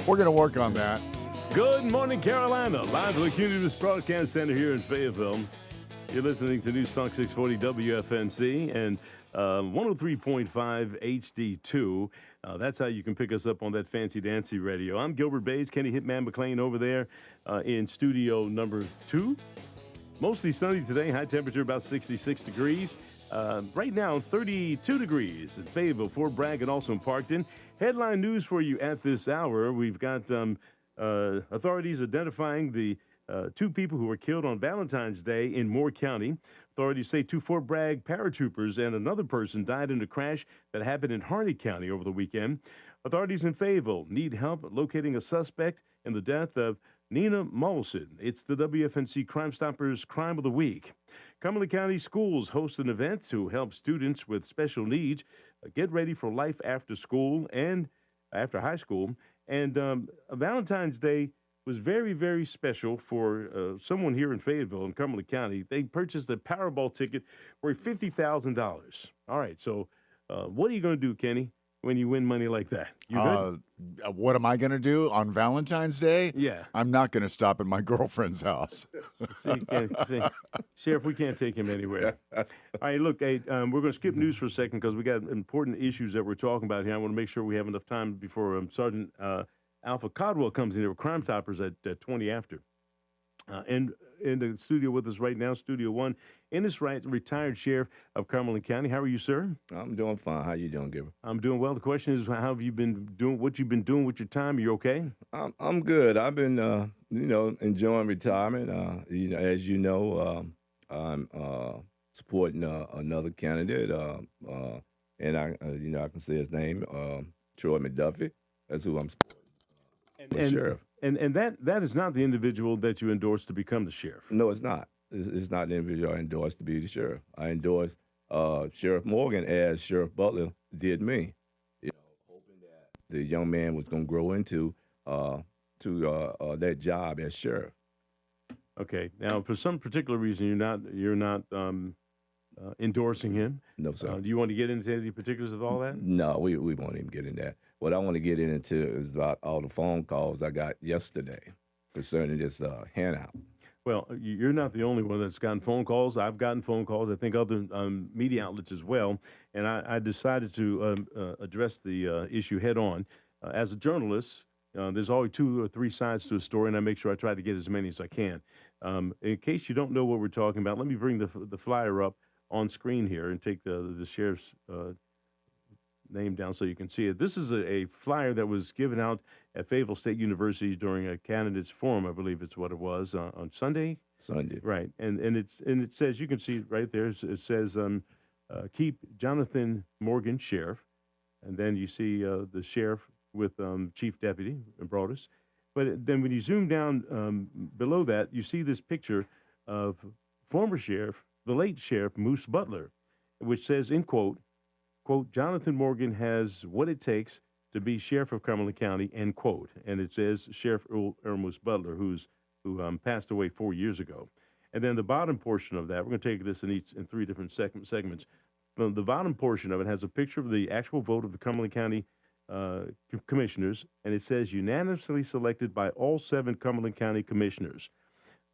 We're going to work on that. Good morning, Carolina. Live from the Community Broadcast Center here in Fayetteville. You're listening to News Talk 640 WFNC and 103.5 HD2. That's how you can pick us up on that fancy dancy radio. I'm Gilbert Bays, Kenny Hitman McLean over there in studio number 2. Mostly sunny today, high temperature about 66 degrees. Right now, 32 degrees in Fayetteville, Fort Bragg, and also in Parkton. Headline news for you at this hour. We've got authorities identifying the 2 people who were killed on Valentine's Day in Moore County. Authorities say 2 Fort Bragg paratroopers and another person died in a crash that happened in Harney County over the weekend. Authorities in Fayetteville need help locating a suspect in the death of Nina Mollison. It's the WFNC Crime Stoppers Crime of the Week. Cumberland County Schools host an event to help students with special needs get ready for life after school and after high school. And Valentine's Day was very, very special for someone here in Fayetteville in Cumberland County. They purchased a Powerball ticket for $50,000. All right, so what are you going to do, Kenny, when you win money like that? You good? What am I going to do on Valentine's Day? Yeah. I'm not going to stop at my girlfriend's house. See, Sheriff, we can't take him anywhere. All right, look, hey, we're going to skip news for a second because we got important issues that we're talking about here. I want to make sure we have enough time before Sergeant Alpha Codwell comes in here with Crime Stoppers at 20 after. And in the studio with us right now, Studio 1, Ennis Wright, retired sheriff of Cumberland County. How are you, sir? I'm doing fine. How you doing, Gilbert? I'm doing well. The question is, how have you been doing? What you've been doing with your time? Are you okay? I'm good. I've been, enjoying retirement. As you know, I'm supporting another candidate, and I can say his name, Troy McDuffie. That's who I'm supporting. Sheriff. And that is not the individual that you endorsed to become the sheriff. No, it's not. It's not the individual I endorsed to be the sheriff. I endorsed Sheriff Morgan as Sheriff Butler did me. Hoping that the young man was going to grow into that job as sheriff. Okay. Now, for some particular reason, you're not endorsing him. No, sir. Do you want to get into any particulars of all that? No, we won't even get into that. What I want to get into is about all the phone calls I got yesterday concerning this handout. Well, you're not the only one that's gotten phone calls. I've gotten phone calls. I think other media outlets as well. And I decided to address the issue head on. As a journalist, there's always 2 or 3 sides to a story, and I make sure I try to get as many as I can. In case you don't know what we're talking about, let me bring the flyer up on screen here and take the sheriff's name down so you can see it. This is a flyer that was given out at Fayetteville State University during a candidates forum, I believe it's what it was, on Sunday. Sunday. Right, and it says, you can see it right there, it says, keep Jonathan Morgan sheriff, and then you see the sheriff with chief deputy and Broadus. But then when you zoom down below that, you see this picture of former sheriff, the late sheriff, Moose Butler, which says, in quote, Jonathan Morgan has what it takes to be sheriff of Cumberland County, end quote. And it says Sheriff Earl Moose Butler, who passed away 4 years ago. And then the bottom portion of that, we're going to take this in 3 different segments. The bottom portion of it has a picture of the actual vote of the Cumberland County commissioners, and it says unanimously selected by all 7 Cumberland County commissioners.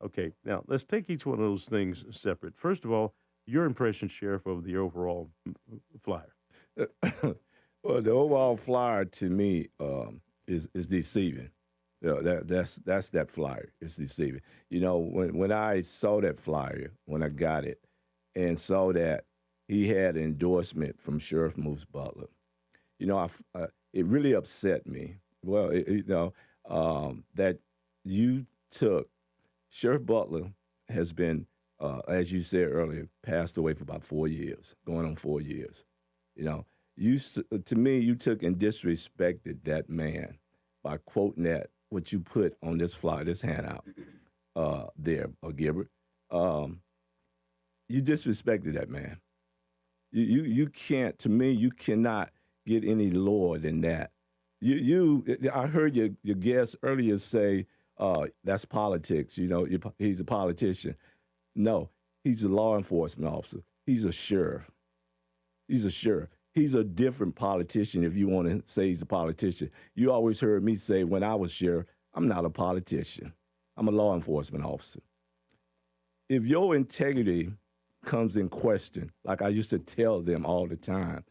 Okay, now let's take each one of those things separate. First of all, your impression, Sheriff, of the overall flyer. Well, the overall flyer to me is deceiving. That's that flyer. It's deceiving. When I saw that flyer, when I got it, and saw that he had an endorsement from Sheriff Moose Butler, it really upset me. Well, that you took Sheriff Butler has been, as you said earlier, passed away for about 4 years, going on 4 years. To me, you took and disrespected that man by quoting that, what you put on this flyer, this handout there, Gilbert. You disrespected that man. You can't, to me, you cannot get any lower than that. I heard your guest earlier say, that's politics, he's a politician. No, he's a law enforcement officer. He's a sheriff. he's a different politician, if you want to say he's a politician. You always heard me say when I was sheriff, I'm not a politician. I'm a law enforcement officer. If your integrity comes in question, like I used to tell them all the time,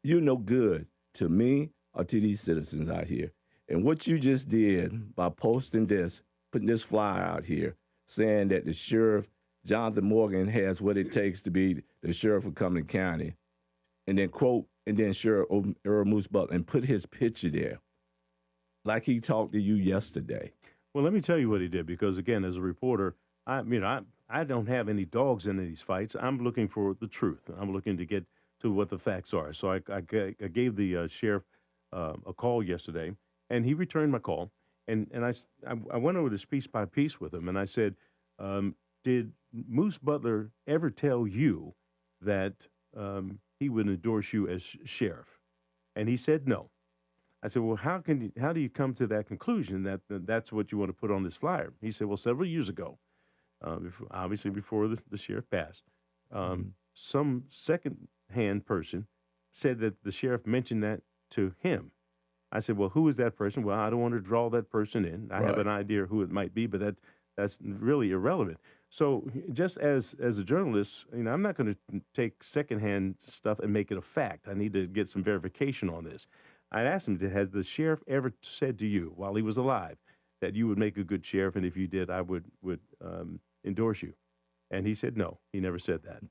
you're no good to me or to these citizens out here. And what you just did by posting this, putting this flyer out here, saying that the sheriff, Jonathan Morgan, has what it takes to be the sheriff of Cumberland County, and then quote, and then Sheriff Earl Moose Butler, and put his picture there, like he talked to you yesterday. Well, let me tell you what he did, because again, as a reporter, I don't have any dogs in these fights. I'm looking for the truth. I'm looking to get to what the facts are. So I gave the sheriff a call yesterday, and he returned my call. And I went over this piece by piece with him, and I said, did Moose Butler ever tell you that he would endorse you as sheriff? And he said no. I said, well, how do you come to that conclusion that that's what you want to put on this flyer? He said, well, several years ago, obviously before the sheriff passed, some second-hand person said that the sheriff mentioned that to him. I said, well, who is that person? Well, I don't want to draw that person in. I have an idea who it might be, but that's really irrelevant. So just as a journalist, I'm not going to take secondhand stuff and make it a fact. I need to get some verification on this. I asked him, has the sheriff ever said to you while he was alive that you would make a good sheriff, and if you did, I would endorse you? And he said no. He never said that.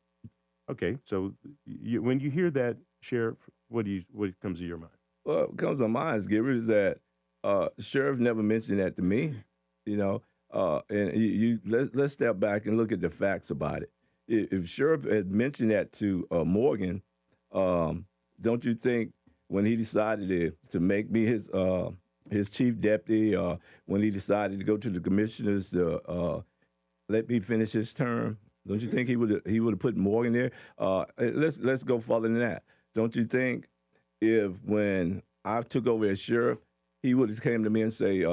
Okay, so when you hear that, Sheriff, what comes to your mind? Well, what comes to mind, Gibber, is that sheriff never mentioned that to me, and let's step back and look at the facts about it. If sheriff had mentioned that to Morgan, don't you think when he decided to make me his chief deputy, when he decided to go to the commissioners to let me finish his term, don't you think he would have put Morgan there? Let's go further than that. Don't you think if when I took over as sheriff, he would have came to me and say,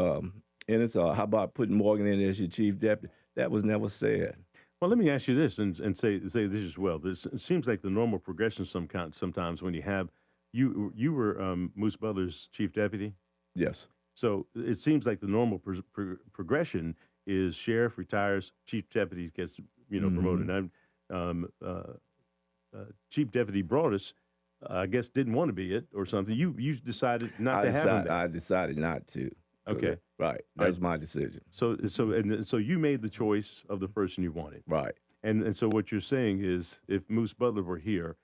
Ennis, how about putting Morgan in as your chief deputy? That was never said. Well, let me ask you this and say this as well. It seems like the normal progression sometimes when you have you were Moose Butler's chief deputy. Yes. So it seems like the normal progression is sheriff retires, chief deputy gets promoted. And Chief Deputy Broadus, I guess, didn't want to be it or something. You decided not to have him there. I decided not to. Okay. Right. That was my decision. So you made the choice of the person you wanted. Right. And so what you're saying is, if Moose Butler were here,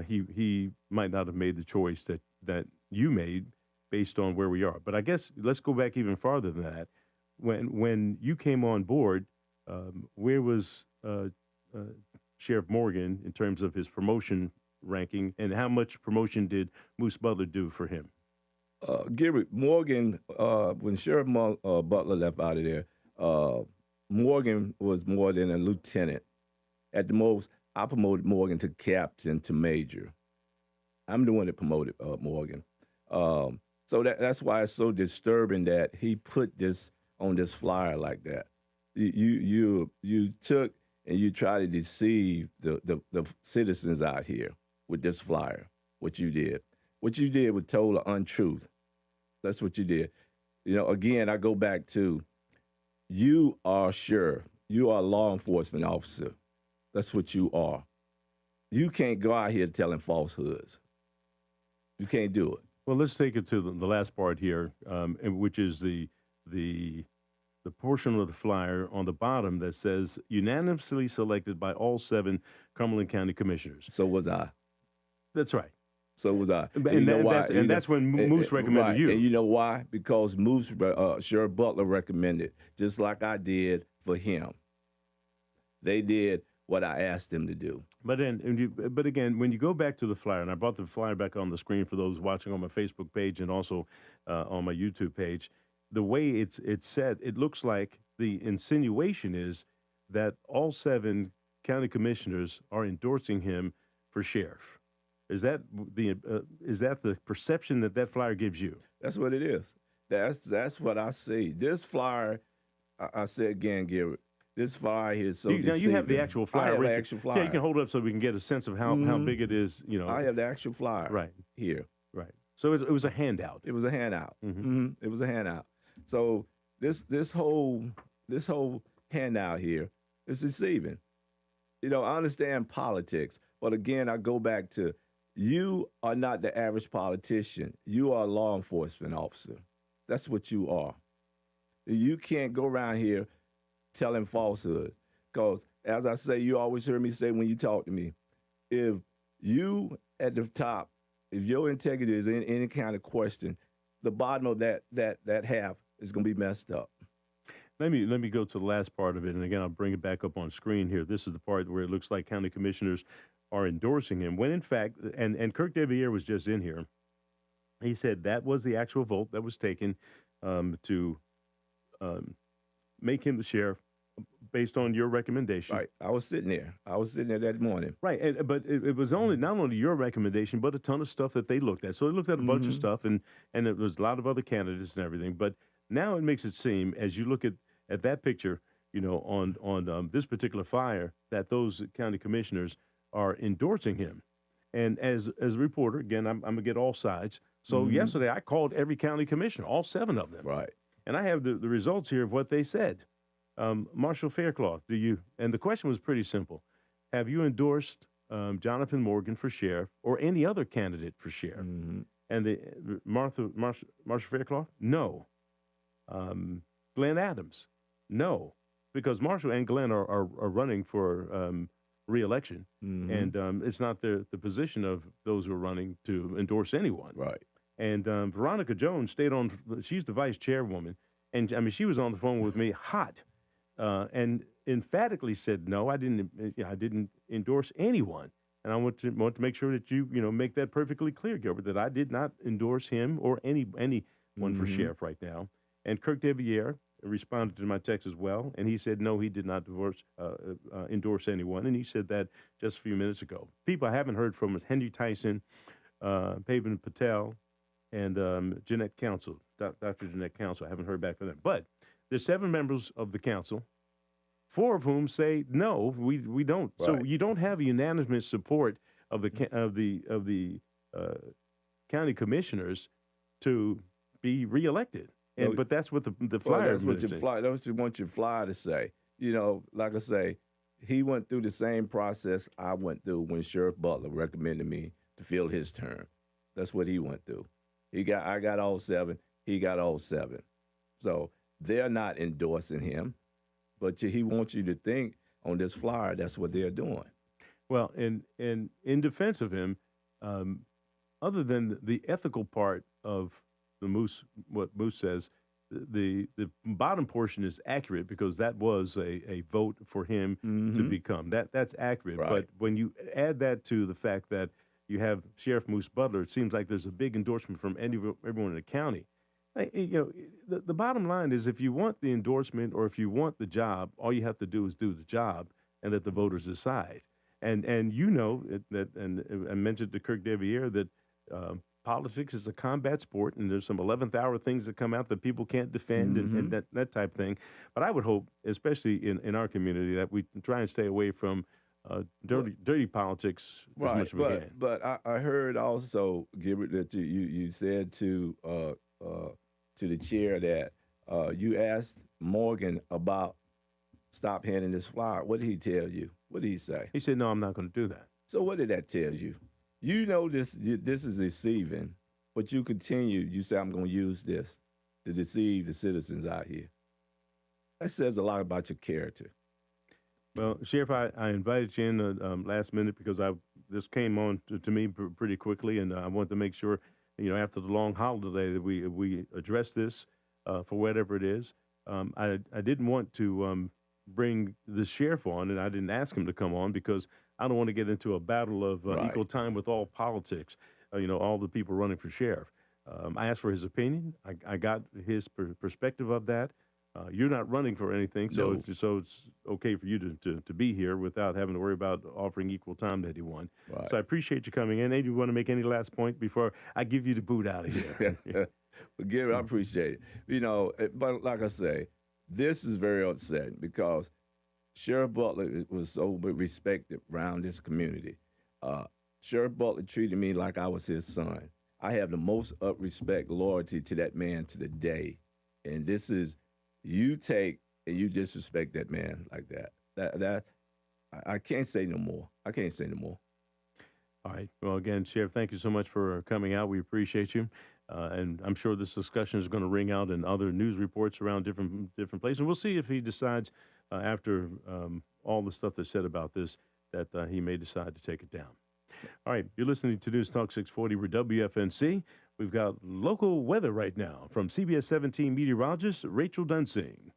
he might not have made the choice that you made based on where we are. But I guess let's go back even farther than that. When you came on board, where was Sheriff Morgan in terms of his promotion ranking, and how much promotion did Moose Butler do for him? Gary Morgan, when Sheriff Butler left out of there, Morgan was more than a lieutenant. At the most, I promoted Morgan to captain to major. I'm the one that promoted Morgan. So that's why it's so disturbing that he put this on this flyer like that. You took and you tried to deceive the citizens out here with this flyer. What you did was told an untruth. That's what you did. Again, I go back to, you are sheriff. You are a law enforcement officer. That's what you are. You can't go out here telling falsehoods. You can't do it. Well, let's take it to the last part here, which is the portion of the flyer on the bottom that says unanimously selected by all 7 Cumberland County commissioners. So was I. That's right. So was I. And that's when Moose recommended right. you. And you know why? Because Moose, Sheriff Butler recommended, just like I did for him. They did what I asked them to do. But again, when you go back to the flyer, and I brought the flyer back on the screen for those watching on my Facebook page and also on my YouTube page, the way it's set, it looks like the insinuation is that all 7 county commissioners are endorsing him for sheriff. Is that the perception that flyer gives you? That's what it is. That's what I see. This flyer, I say again, Gary, this flyer here is so Now you have the deceiving. actual flyer. I have right the there. actual flyer. Yeah, you can hold it up so we can get a sense of how big it is. You know, I have the actual flyer. Right. Here. Right. So it was a handout. It was a handout. Mm-hmm. It was a handout. So this whole handout here is deceiving. You know, I understand politics, but again, I go back to you are not the average politician. You are a law enforcement officer. That's what you are. You can't go around here telling falsehoods. Because, as I say, you always hear me say when you talk to me, if you at the top, if your integrity is in any kind of question, the bottom of that half is going to be messed up. Let me go to the last part of it, and again, I'll bring it back up on screen here. This is the part where it looks like county commissioners are endorsing him, when in fact, and Kirk Deviere was just in here, he said that was the actual vote that was taken to make him the sheriff based on your recommendation. Right. I was sitting there that morning. Right. But it was only not only your recommendation, but a ton of stuff that they looked at. So they looked at a bunch of stuff, and it was a lot of other candidates and everything. But now it makes it seem, as you look at that picture, you know, on this particular flyer, that those county commissioners are endorsing him. And as a reporter, again, I'm going to get all sides. So yesterday I called every county commissioner, all 7 of them. Right. And I have the results here of what they said. Marshall Faircloth, and the question was pretty simple. Have you endorsed Jonathan Morgan for sheriff or any other candidate for sheriff? And Marshall Faircloth, no. Glenn Adams, no. Because Marshall and Glenn are running for re-election, and it's not the position of those who are running to endorse anyone. Right. And Veronica Jones stayed on. She's the vice chairwoman, and I mean she was on the phone with me, hot, and emphatically said no. I didn't endorse anyone, and I want to make sure that you make that perfectly clear, Gilbert, that I did not endorse him or anyone for sheriff right now. And Kirk Deviere responded to my text as well, and he said no, he did not endorse anyone, and he said that just a few minutes ago. People I haven't heard from is Henry Tyson, Pavan Patel, and Jeanette Council, Dr. Jeanette Council. I haven't heard back from them. But there's 7 members of the council, 4 of whom say no, we don't. Right. So you don't have a unanimous support of the county commissioners to be reelected. And but that's what the flyer. That's what you want your flyer to say. You know, like I say, he went through the same process I went through when Sheriff Butler recommended me to fill his term. That's what he went through. I got all 7. He got all 7. So they're not endorsing him, but he wants you to think on this flyer that's what they're doing. Well, in defense of him, other than the ethical part of what Moose says, the bottom portion is accurate because that was a vote for him to become. That's accurate. Right. But when you add that to the fact that you have Sheriff Moose Butler, it seems like there's a big endorsement from everyone in the county. The bottom line is if you want the endorsement or if you want the job, all you have to do is do the job and let the voters decide. And you know that, and I mentioned to Kirk Deviere that politics is a combat sport, and there's some 11th hour things that come out that people can't defend and that type of thing. But I would hope, especially in our community, that we try and stay away from dirty politics as much as we can. But I heard also, Gilbert, that you said to the chair that you asked Morgan about stop handing this flyer. What did he tell you? What did he say? He said, no, I'm not going to do that. So what did that tell you? You know this is deceiving, but you continue. You say, I'm going to use this to deceive the citizens out here. That says a lot about your character. Well, Sheriff, I invited you in last minute because this came on to me pretty quickly, and I wanted to make sure, after the long holiday that we address this for whatever it is. I didn't want to bring the sheriff on, and I didn't ask him to come on because I don't want to get into a battle of equal time with all politics, all the people running for sheriff. I asked for his opinion. I got his perspective of that. You're not running for anything, so it's okay for you to be here without having to worry about offering equal time to anyone. Right. So I appreciate you coming in. Hey, do you want to make any last point before I give you the boot out of here? Well, Gary, I appreciate it. But like I say, this is very upsetting because Sheriff Butler was so respected around this community. Sheriff Butler treated me like I was his son. I have the most respect, loyalty to that man to the day. And this is, you take and you disrespect that man like that. I can't say no more. I can't say no more. All right. Well, again, Sheriff, thank you so much for coming out. We appreciate you. And I'm sure this discussion is going to ring out in other news reports around different places. And we'll see if he decides after all the stuff that's said about this that he may decide to take it down. All right. You're listening to News Talk 640 with WFNC. We've got local weather right now from CBS 17 meteorologist Rachel Dunsing.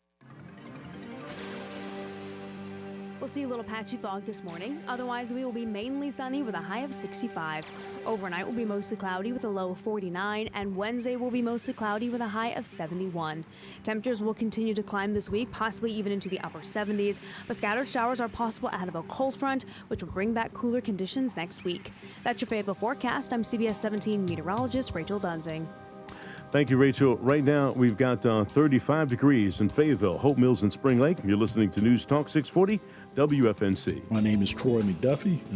We'll see a little patchy fog this morning. Otherwise, we will be mainly sunny with a high of 65. Overnight will be mostly cloudy with a low of 49, and Wednesday will be mostly cloudy with a high of 71. Temperatures will continue to climb this week, possibly even into the upper 70s, but scattered showers are possible ahead of a cold front, which will bring back cooler conditions next week. That's your Fayetteville forecast. I'm CBS 17 meteorologist Rachel Dunsing. Thank you, Rachel. Right now, we've got 35 degrees in Fayetteville, Hope Mills, and Spring Lake. You're listening to News Talk 640 WFNC. My name is Troy McDuffie.